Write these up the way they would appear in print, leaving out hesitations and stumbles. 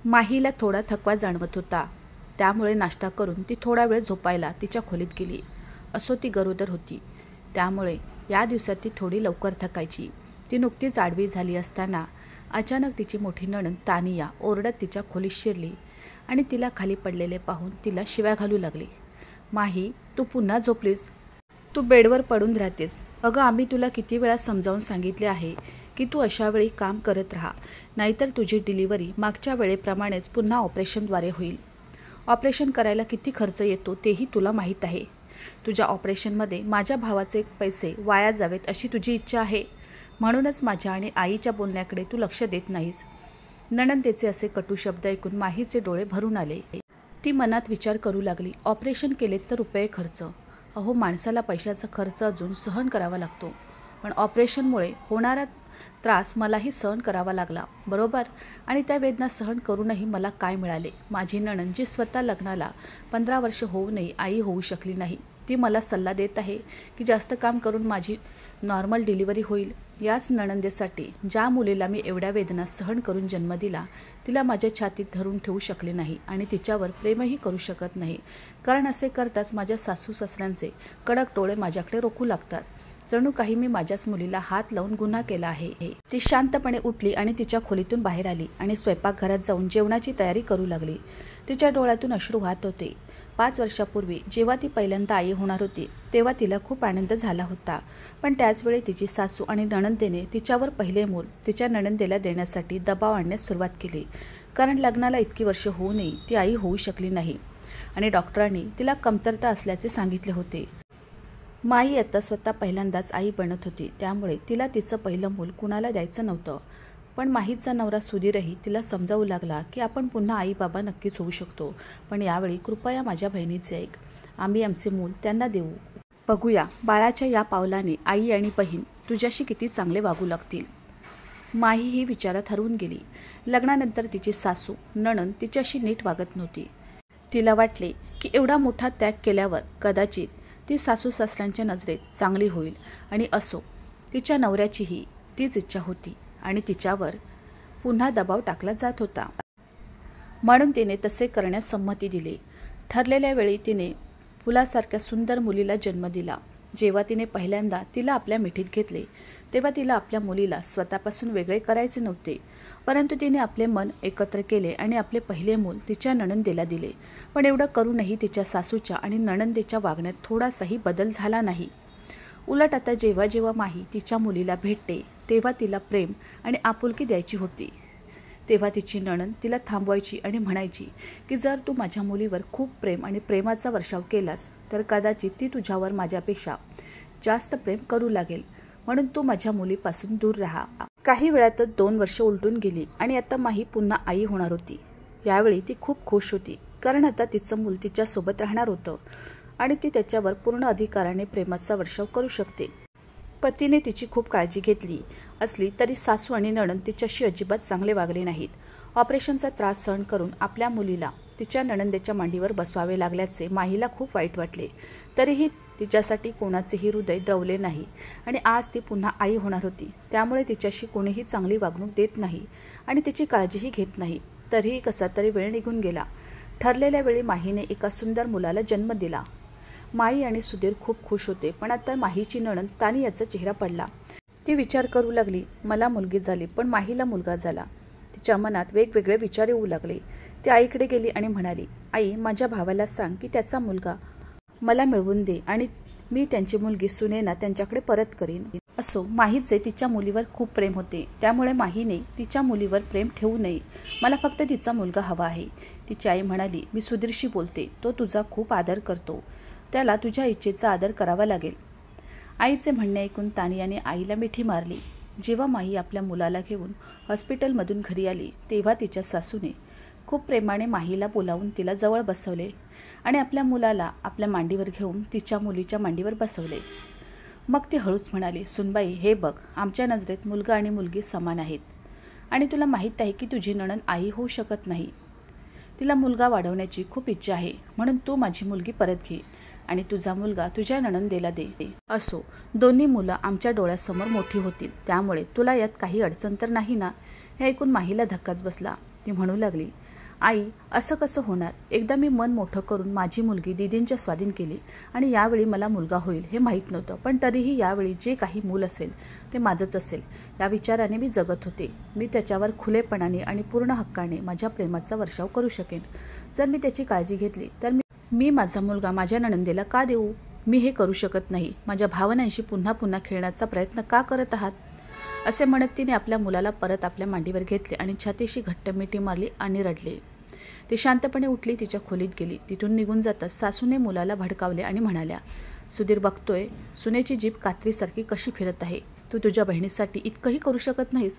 माहीला थोडा थकवा जाणवत होता, त्यामुळे नाश्ता करून ती थोडा वेळ झोपायला तिच्या खोलीत गेली. असो ती गरोदर होती, त्यामुळे या दिवसात ती थोडी लवकर थकायची. ती नुकतीच आडवी झाली असताना अचानक तिची मोठी नणंद तानिया ओरडत तिच्या खोलीत शिरली आणि तिला खाली पडलेले पाहून तिला शिव्या घालू लागली. माही, तू पुन्हा झोपलीस? तू बेडवर पडून राहतेस. अगं, आम्ही तुला किती वेळा समजावून सांगितले आहे की तू अशा वेळी काम करत राहा, नाहीतर तुझी डिलिव्हरी मागच्या वेळेप्रमाणेच पुन्हा ऑपरेशनद्वारे होईल. ऑपरेशन करायला किती खर्च येतो तेही तुला माहीत आहे. तुझ्या ऑपरेशनमध्ये माझ्या भावाचे पैसे वाया जावेत अशी तुझी इच्छा आहे, म्हणूनच माझ्या आणि आईच्या बोलण्याकडे तू लक्ष देत नाहीस. नणंदेचे असे कटू शब्द ऐकून माहीचे डोळे भरून आले. ती मनात विचार करू लागली, ऑपरेशन केलेत तर रुपये खर्च. अहो, माणसाला पैशाचा खर्च अजून सहन करावा लागतो, पण ऑपरेशनमुळे होणारा त्रास मलाही सहन करावा लागला, बरोबर? आणि त्या वेदना सहन करूनही मला काय मिळाले? माझी नणंद, जी स्वतः लग्नाला 15 वर्ष होऊनही आई होऊ शकली नाही, ती मला सल्ला देत आहे की जास्त काम करून माझी नॉर्मल डिलिव्हरी होईल. याच नणंदेसाठी, ज्या मुलीला मी एवढ्या वेदना सहन करून जन्म दिला, तिला माझ्या छातीत धरून ठेवू शकले नाही आणि तिच्यावर प्रेमही करू शकत नाही, कारण असे करताच माझ्या सासू सासऱ्यांचे कडक डोळे माझ्याकडे रोखू लागतात. जणू काही मी माझ्याच मुलीला हात लावून गुन्हा केला आहे. ती शांतपणे उठली आणि तिच्या खोलीतून बाहेर आली आणि स्वयंपाकघरात जाऊन जेवणाची तयारी करू लागली. तिच्या डोळ्यातून अश्रू वाहत होते. 5 वर्षापूर्वी जेव्हा ती पहिल्यांदा आई होणार होती, तेव्हा तिला खूप आनंद झाला होता, पण त्याचवेळी तिची सासू आणि नणंदेने तिच्यावर पहिले मूल तिच्या नणंदेला देण्यासाठी दबाव आणण्यास सुरुवात केली, कारण लग्नाला इतकी वर्ष होऊनही ती आई होऊ शकली नाही आणि डॉक्टरांनी तिला कमतरता असल्याचे सांगितले होते. माई आता स्वतः पहिल्यांदाच आई बनत होती, त्यामुळे तिला तिचं पहिलं मूल कुणाला द्यायचं नव्हतं. पण माहीचा नवरा सुधीरही तिला समजावू लागला की आपण पुन्हा आई बाबा नक्कीच होऊ शकतो, पण यावेळी कृपया माझ्या बहिणीचे ऐक. आम्ही आमचे मूल त्यांना देऊ. बघूया बाळाच्या या पावलाने आई आणि बहीण तुझ्याशी किती चांगले वागू लागतील. माही ही विचारात हरवून गेली. लग्नानंतर तिची सासू नणंद तिच्याशी नीट वागत नव्हती. तिला वाटले की एवढा मोठा त्याग केल्यावर कदाचित ती सासू सासऱ्यांच्या नजरेत चांगली होईल, आणि असो, तिच्या नवऱ्याचीही तीच इच्छा होती आणि तिच्यावर पुन्हा दबाव टाकला जात होता, म्हणून तिने तसे करण्यास संमती दिली. ठरलेल्या वेळी तिने फुलासारख्या सुंदर मुलीला जन्म दिला. जेव्हा तिने पहिल्यांदा तिला आपल्या मिठीत घेतले, तेव्हा तिला आपल्या मुलीला स्वतःपासून वेगळे करायचे नव्हते, परंतु तिने आपले मन एकत्र केले आणि आपले पहिले मूल तिच्या नणंदेला दिले. पण एवढं करूनही तिच्या सासूच्या आणि नणंदेच्या वागण्यात थोडासाही बदल झाला नाही. उलट आता जेव्हा जेव्हा माही तिच्या मुलीला भेटते, तेव्हा तिला प्रेम आणि आपुलकी द्यायची होती. तेव्हा तिची नणंद तिला थांबवायची आणि म्हणायची की जर तू माझ्या मुलीवर खूप प्रेम आणि प्रेमाचा वर्षाव केलास तर कदाचित ती तुझ्यावर माझ्यापेक्षा जास्त प्रेम करू लागेल, म्हणून तू माझ्या मुलीपासून दूर राहा. काही वेळातच 2 वर्ष उलटून गेली आणि आता माही पुन्हा आई होणार होती. यावेळी ती खूप खुश होती, कारण आता तिचं मूल तिच्यासोबत राहणार होतं आणि ती त्याच्यावर पूर्ण अधिकाराने प्रेमाचा वर्षाव करू शकते. पतीने तिची खूप काळजी घेतली असली तरी सासू आणि नणंद तिच्याशी अजिबात चांगले वागले नाहीत. ऑपरेशनचा त्रास सहन करून आपल्या मुलीला तिच्या नणंदेच्या मांडीवर बसवावे लागल्याचे माहीला खूप वाईट वाटले. तरीही तिच्यासाठी कोणाचेही हृदय द्रवले नाही आणि आज ती पुन्हा आई होणार होती, त्यामुळे तिच्याशी कोणीही चांगली वागणूक देत नाही आणि तिची काळजीही घेत नाही. तरीही कसा तरी वेळ निघून गेला. ठरलेल्या वेळी माहीने एका सुंदर मुलाला जन्म दिला. माई आणि सुधीर खूप खुश होते, पण आता माहीची नणंद तानियाचा चेहरा पडला. ती विचार करू लागली, मला मुलगी झाली पण माहीला मुलगा झाला. तिच्या मनात वेगवेगळे विचार येऊ लागले. ती आईकडे गेली आणि म्हणाली, आई, माझ्या भावाला सांग की त्याचा मुलगा मला मिळवून दे आणि मी त्यांची मुलगी सुनेना त्यांच्याकडे परत करीन. असो, माहीचे तिच्या मुलीवर खूप प्रेम होते, त्यामुळे माहीने तिच्या मुलीवर प्रेम ठेवू नये. मला फक्त तिचा मुलगा हवा आहे. तिची आई म्हणाली, मी सुधीरशी बोलते, तो तुझा खूप आदर करतो, त्याला तुझ्या इच्छेचा आदर करावा लागेल. आईचे म्हणणे ऐकून तानियाने आईला मिठी मारली. जेव्हा माही आपल्या मुलाला घेऊन हॉस्पिटलमधून घरी आली, तेव्हा तिच्या सासूने खूप प्रेमाने माहीला बोलावून तिला जवळ बसवले आणि आपल्या मुलाला आपल्या मांडीवर घेऊन तिच्या मुलीच्या मांडीवर बसवले. मग ती हळूच म्हणाली, सुनबाई, हे बघ, आमच्या नजरेत मुलगा आणि मुलगी समान आहेत आणि तुला माहीत आहे की तुझी नणंद आई होऊ शकत नाही. तिला मुलगा वाढवण्याची खूप इच्छा आहे, म्हणून तू माझी मुलगी परत घे आणि तुझा मुलगा तुझ्या नणंदेला दे. असो, दोन्ही मुलं आमच्या डोळ्यासमोर मोठी होतील, त्यामुळे तुला यात काही अडचण तर नाही ना? हे ऐकून माहीला धक्काच बसला. ती म्हणू लागली, आई, असं कसं होणार? एकदा मी मन मोठं करून माझी मुलगी दीदींच्या स्वाधीन केली आणि यावेळी मला मुलगा होईल हे माहीत नव्हतं, पण तरीही यावेळी जे काही मूल असेल ते माझंच असेल या विचाराने मी जगत होते. मी त्याच्यावर खुलेपणाने आणि पूर्ण हक्काने माझ्या प्रेमाचा वर्षाव करू शकेन. जर मी त्याची काळजी घेतली तर मी माझा मुलगा माझ्या नणंदेला का देऊ? मी हे करू शकत नाही. माझ्या भावनांशी पुन्हा पुन्हा खेळण्याचा प्रयत्न का करत आहात? असे म्हणत तिने आपल्या मुलाला परत आपल्या मांडीवर घेतले आणि छातीशी घट्ट मिठी मारली आणि रडले. ती शांतपणे उठली, तिच्या खोलीत गेली. तिथून निघून जाताच सासूने मुलाला भडकावले आणि म्हणाल्या, सुधीर बघतोय सुनेची जीभ कात्रीसारखी कशी फिरत आहे. तू तुझ्या बहिणीसाठी इतकंही करू शकत नाहीस.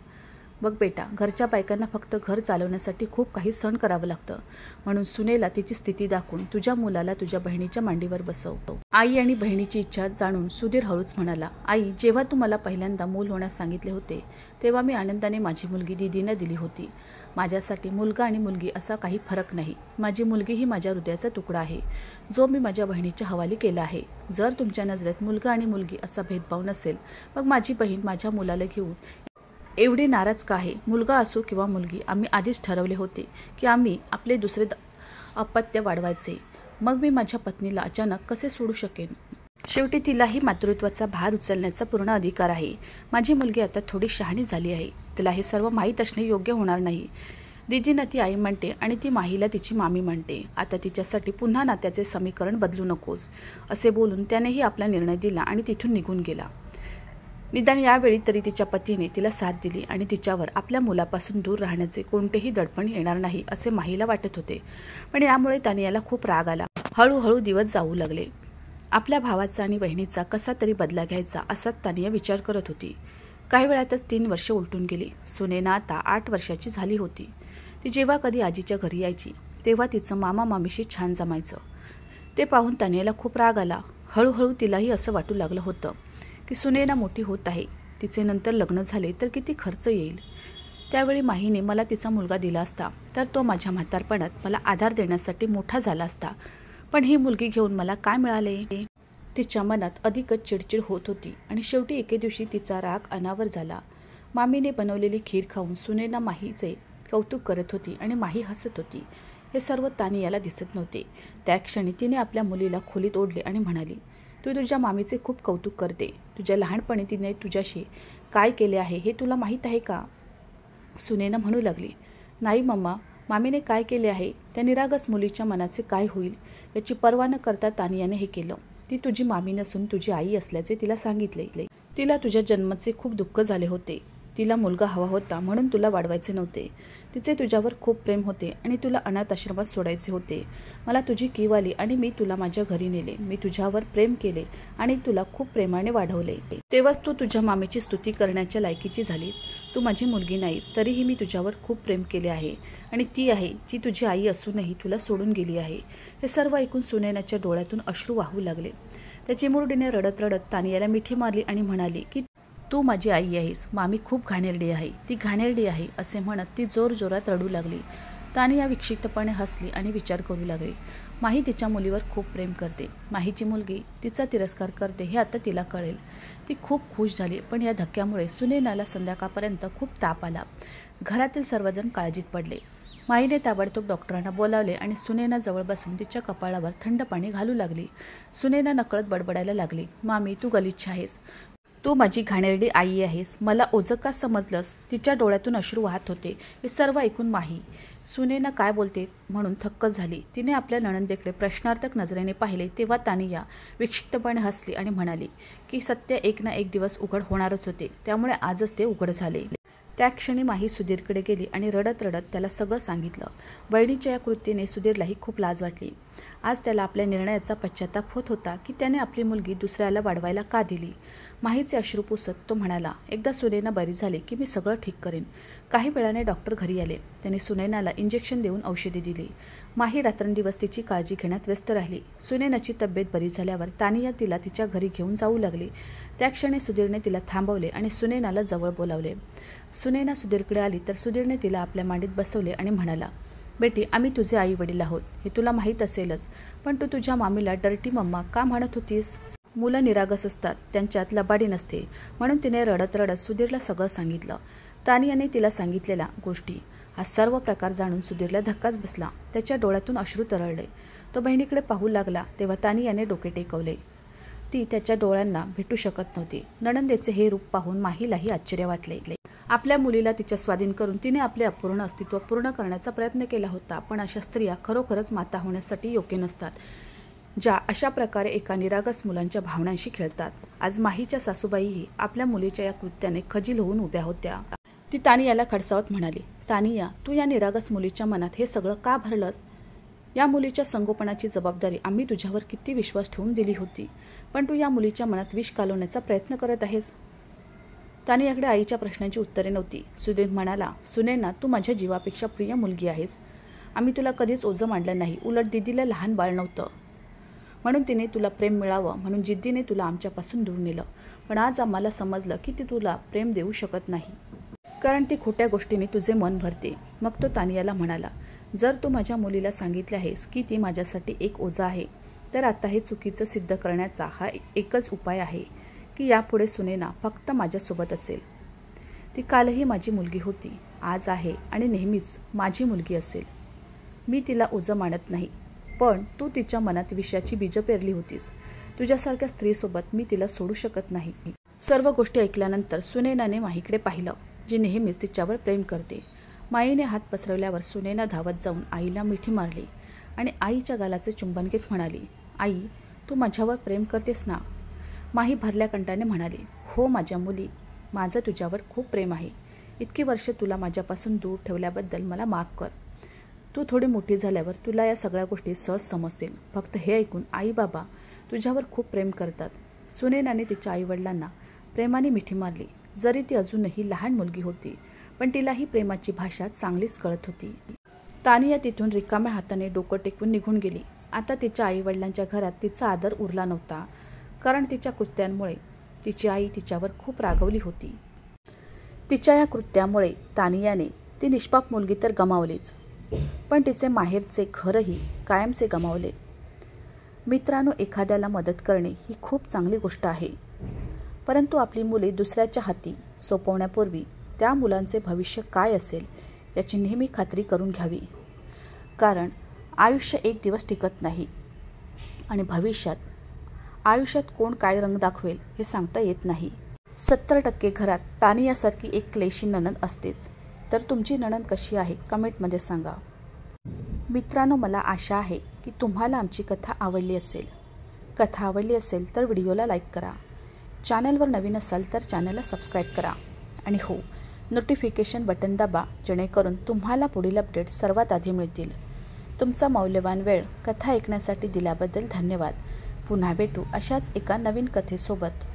बघ बेटा, घरच्या बायकांना फक्त घर चालवण्यासाठी खूप काही सहन करावं लागतं. म्हणून सुनेला तिची स्थिती दाखवून तुझ्या मुलाला तुझ्या बहिणीच्या मांडीवर बसव. आई आणि बहिणीची इच्छा जाणून सुधीर हळूच म्हणाला, आई, जेव्हा तू मला पहिल्यांदा मूल होण्यास सांगितले होते तेव्हा मी आनंदाने माझी मुलगी दीदीने दिली होती. माझ्यासाठी मुलगा आणि मुलगी असा काही फरक नाही. माझी मुलगी ही माझ्या हृदयाचा तुकडा आहे, जो मी माझ्या बहिणीच्या हवाली केला आहे. जर तुमच्या नजरेत मुलगा आणि मुलगी असा भेदभाव नसेल, मग माझी बहीण माझ्या मुलाला घेऊन एवढी नाराज का आहे? मुलगा असो किंवा मुलगी, आम्ही आधीच ठरवले होते की आम्ही आपले दुसरे अपत्य वाढवायचे. मग मी माझ्या पत्नीला अचानक कसे सोडू शकेन? शेवटी तिलाही मातृत्वाचा भार उचलण्याचा पूर्ण अधिकार आहे. माझी मुलगी आता थोडी शहाणी झाली आहे. तिला हे सर्व माहीत असणे योग्य होणार नाही. दीदींना ती आई म्हणते आणि ती माहीला तिची मामी म्हणते. आता तिच्यासाठी पुन्हा नात्याचे समीकरण बदलू नकोस. असे बोलून त्यानेही आपला निर्णय दिला आणि तिथून निघून गेला. निदान यावेळी तरी तिच्या पतीने तिला साथ दिली आणि तिच्यावर आपल्या मुलापासून दूर राहण्याचे कोणतेही दडपण येणार नाही असे माहीला वाटत होते. पण यामुळे तानियाला खूप राग आला. हळूहळू दिवस जाऊ लागले. आपल्या भावाचा आणि बहिणीचा कसा तरी बदला घ्यायचा असा तानिया विचार करत होती. काही वेळातच 3 वर्षे उलटून गेली. सुनेना आता 8 वर्षाची झाली होती. ती जेव्हा कधी आजीच्या घरी यायची तेव्हा तिचं मामा मामीशी छान जमायचं. ते पाहून तानियाला खूप राग आला. हळूहळू तिलाही असं वाटू लागलं होतं की सुनेना मोठी होत आहे. तिचे नंतर लग्न झाले तर किती खर्च येईल. त्यावेळी माहीने मला तिचा मुलगा दिला असता तर तो माझ्या म्हातारपणात मला आधार देण्यासाठी मोठा झाला असता. पण ही मुलगी घेऊन मला काय मिळाले? तिच्या मनात अधिकच चिडचिड होत होती आणि शेवटी एके दिवशी तिचा राग अनावर झाला. मामीने बनवलेली खीर खाऊन सुनेना माहीचे कौतुक करत होती आणि माही हसत होती. हे सर्व तानियाला दिसत नव्हते. त्या क्षणी तिने आपल्या मुलीला खोलीत ओढले आणि म्हणाली, तू तुझ्या मामीचे खूप कौतुक करते. तुझ्या लहानपणी तिने तुझ्याशी काय केले आहे हे तुला माहीत आहे का? सुनेना म्हणू लागली, नाही मम्मा, मामीने काय केले आहे? त्या निरागस मुलीच्या मनाचे काय होईल याची पर्वा न करता तानियाने हे केलं. ती तुझी मामी नसून तुझी आई असल्याचे तिला सांगितले. तिला तुझ्या जन्माचे खूप दुःख झाले होते. तिला मुलगा हवा होता म्हणून तुला वाढवायचे नव्हते. तिचे तुझ्यावर खूप प्रेम होते आणि तुला अनाथ आश्रमात सोडायचे होते. मला तुझी कीव आली आणि मी तुला माझ्या घरी नेले. मी तुझ्यावर प्रेम केले आणि तुला खूप प्रेमाने वाढवले. तेव्हाच तू तुझ्या मामीची स्तुती करण्याच्या लायकीची झालीस. तू माझी मुलगी नाहीस, तरीही मी तुझ्यावर खूप प्रेम केले आहे आणि ती आहे जी तुझी आई असूनही तुला सोडून गेली आहे. हे सर्व ऐकून सुनैनाच्या डोळ्यातून अश्रू वाहू लागले. त्या चिमुरडीने रडत रडत तानियाला मिठी मारली आणि म्हणाली की तू माझी आई आहेस. मामी खूप घाणेरडी आहे, ती घाणेरडी आहे असे म्हणत ती जोरजोरात रडू लागली. तानिया विक्षिप्तपणे हसली आणि विचार करू लागली. माही तिच्या मुलीवर खूप प्रेम करते. माहीची मुलगी तिचा तिरस्कार करते हे आता तिला कळेल. ती खूप खुश झाली. पण या धक्क्यामुळे सुनैनाला संध्याकाळपर्यंत खूप ताप आला. घरातील सर्वजण काळजीत पडले. माईने ताबडतोब डॉक्टरांना बोलावले आणि सुनैना जवळ बसून तिच्या कपाळावर थंड पाणी घालू लागली. सुनैना नकळत बडबडायला लागली, मामी तू गलिच्छ आहेस. तू माझी घाणेरडी आई आहेस. मला ओझं का समजलंस? तिच्या डोळ्यातून अश्रू वाहत होते. हे सर्व ऐकून माही सुनैना काय बोलते म्हणून थक्क झाली. तिने आपल्या नणंदेकडे प्रश्नार्थक नजरेने पाहिले तेव्हा तानिया विक्षिप्तपणे हसली आणि म्हणाली की सत्य एक ना एक दिवस उघड होणारच होते, त्यामुळे आजच ते उघड झाले. त्या क्षणी माही सुधीरकडे गेली आणि रडत रडत त्याला सगळं सांगितलं. बहिणीच्या या कृतीने सुधीरलाही खूप लाज वाटली. आज त्याला आपल्या निर्णयाचा पश्चाताप होत होता की त्याने आपली मुलगी दुसऱ्याला वाढवायला का दिली. माहीचे अश्रू पुसत तो म्हणाला, एकदा सुनैना बरी झाली की मी सगळं ठीक करेन. काही वेळाने डॉक्टर घरी आले. त्यांनी सुनैनाला इंजेक्शन देऊन औषधी दिली. माही रात्रंदिवस तिची काळजी घेण्यात व्यस्त राहिली. सुनैनाची तब्येत बरी झाल्यावर तानिया तिला तिच्या घरी घेऊन जाऊ लागली. त्या क्षणी सुधीरने तिला थांबवले आणि सुनैनाला जवळ बोलावले. सुनैना सुधीरकडे आली तर सुधीरने तिला आपल्या मांडीत बसवले आणि म्हणाला, बेटी आम्ही तुझे आई वडील आहोत हे तुला माहीत असेलच, पण तू तुझ्या मामीला डर्टी मम्मा का म्हणत होतीस? मुलं निरागस असतात, त्यांच्यात लबाडी नसते. म्हणून तिने रडत रडत सुधीरला सगळं सांगितलं. तानियाने तिला सांगितलेल्या गोष्टी हा सर्व प्रकार जाणून सुधीरला धक्काच बसला. त्याच्या डोळ्यातून अश्रू तरळले. तो बहिणीकडे पाहू लागला तेव्हा तानियाने डोके टेकवले. ती त्याच्या डोळ्यांना भेटू शकत नव्हती. नणंदेचे हे रूप पाहून माहीलाही आश्चर्य वाटले. आपल्या मुलीला तिच्या स्वाधीन करून तिने आपले अपूर्ण अस्तित्व पूर्ण करण्याचा प्रयत्न केला होता. पण अशा स्त्रिया खरोखरच माता होण्यासाठी योग्य नसतात, ज्या अशा प्रकारे एका निरागस मुलांच्या भावनांशी खेळतात. आज माहीच्या सासूबाईही आपल्या मुलीच्या या कृत्याने खजील होऊन उभ्या होत्या. ती तानियाला खडसावत म्हणाली, तानिया, तू या निरागस मुलीच्या मनात हे सगळं का भरलंस? या मुलीच्या संगोपनाची जबाबदारी आम्ही तुझ्यावर किती विश्वास ठेवून दिली होती, पण तू या मुलीच्या मनात विष कालवण्याचा प्रयत्न करत आहेस. तानियाकडे आईच्या प्रश्नांची उत्तरे नव्हती. सुधीर म्हणाला, सुनेना, तू माझ्या जीवापेक्षा प्रिय मुलगी आहेस. आम्ही तुला कधीच ओझं मांडलं नाही. उलट दीदीला लहान बाळ नव्हतं म्हणून तिने तुला प्रेम मिळावं म्हणून जिद्दीने तुला आमच्यापासून दूर नेलं. पण आज आम्हाला समजलं की ती तुला प्रेम देऊ शकत नाही, कारण ती खोट्या गोष्टीने तुझे मन भरते. मग तो तानियाला म्हणाला, जर तू माझ्या मुलीला सांगितले आहेस की ती माझ्यासाठी एक ओझा आहे, तर आता हे चुकीचं सिद्ध करण्याचा हा एकच उपाय आहे की यापुढे सुनेना फक्त माझ्यासोबत असेल. ती कालही माझी मुलगी होती, आज आहे आणि नेहमीच माझी मुलगी असेल. मी तिला ओझं मानत नाही, पण तू तिच्या मनात विषयाची बीजं पेरली होतीस. तुझ्यासारख्या स्त्रीसोबत मी तिला सोडू शकत नाही. सर्व गोष्टी ऐकल्यानंतर सुनैनाने माहीकडे पाहिलं, जी नेहमीच तिच्यावर प्रेम करते. माईने हात पसरवल्यावर सुनैना धावत जाऊन आईला मिठी मारली आणि आईच्या गालाचे चुंबन घेत म्हणाली, आई, तू माझ्यावर प्रेम करतेस ना? माही भरल्या कंठाने म्हणाली, हो माझ्या मुली, माझं तुझ्यावर खूप प्रेम आहे. इतकी वर्ष तुला माझ्यापासून दूर ठेवल्याबद्दल मला माफ कर. तू थोडी मोठी झाल्यावर तुला या सगळ्या गोष्टी सहज समजतील. फक्त हे ऐकून आई बाबा तुझ्यावर खूप प्रेम करतात. सुनैनाने तिच्या आईवडिलांना प्रेमाने मिठी मारली. जरी ती अजूनही लहान मुलगी होती, पण तिलाही प्रेमाची भाषा चांगलीच कळत होती. तानिया तिथून रिकाम्या हाताने डोकं टेकून निघून गेली. आता तिच्या आईवडिलांच्या घरात तिचा आदर उरला नव्हता, कारण तिच्या कृत्यांमुळे तिची आई तिच्यावर खूप रागवली होती. तिच्या या कृत्यामुळे तानियाने ती निष्पाप मुलगी तर गमावलीच, पण तिचे माहेरचे घरही कायमचे गमावले. मित्रांनो, एखाद्याला मदत करणे ही खूप चांगली गोष्ट आहे, परंतु आपली मुले दुसऱ्याच्या हाती सोपवण्यापूर्वी त्या मुलांचे भविष्य काय असेल याची नेहमी खात्री करून घ्यावी. कारण आयुष्य एक दिवस टिकत नाही आणि आयुष्यात कोण काय रंग दाखवेल हे सांगता येत नाही. 70% घरात तानियासारखी एक क्लेशी नणंद असतेच. तर तुमची नणंद कशी आहे कमेंटमध्ये सांगा. मित्रांनो, मला आशा आहे की तुम्हाला आमची कथा आवडली असेल. कथा आवडली असेल तर व्हिडिओला लाईक करा. चॅनलवर नवीन असाल तर चॅनलला सबस्क्राईब करा आणि हो, नोटिफिकेशन बटन दाबा, जेणेकरून तुम्हाला पुढील अपडेट सर्वात आधी मिळतील. तुमचा मौल्यवान वेळ कथा ऐकण्यासाठी दिल्याबद्दल धन्यवाद. पुन्हा भेटू अशाच एका नवीन कथेसोबत.